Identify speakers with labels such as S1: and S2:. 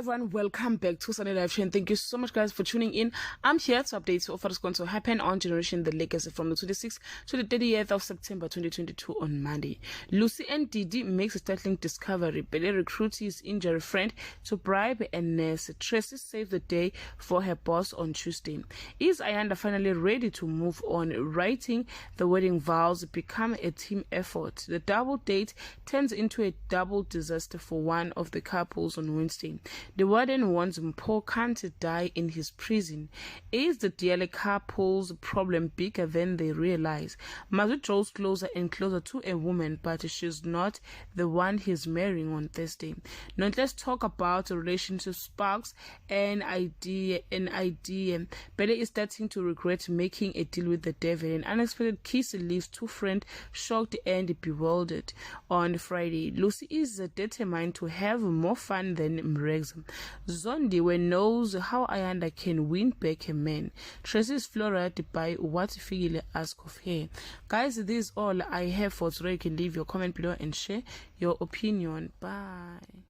S1: everyone, welcome back to Sunday Live Show, and thank you so much guys for tuning in. I'm here to update you of what's going to happen on Generation The Legacy from the 26th to the 30th of September 2022 on Monday. Lucy and Didi makes a startling discovery. PELE recruits his injured friend to bribe a nurse. Tracy saved the day for her boss on Tuesday. Is Ayanda finally ready to move on? Writing the wedding vows become a team effort. The double date turns into a double disaster for one of the couples on Wednesday. The warden warns Mpho can't die in his prison. Is the PELE couple's problem bigger than they realize? Mazu draws closer and closer to a woman, but she's not the one he's marrying on Thursday. Now let's talk about relationship sparks and idea. PELE is starting to regret making a deal with the devil. An unexpected kiss leaves two friends shocked and bewildered. On Friday, Lucy is determined to have more fun than Mrex. Zondiwe knows how Ayanda can win back a man. Tracy is floored by what Fikile asked of her. Guys, this is all I have for today. You can leave your comment below and share your opinion. Bye.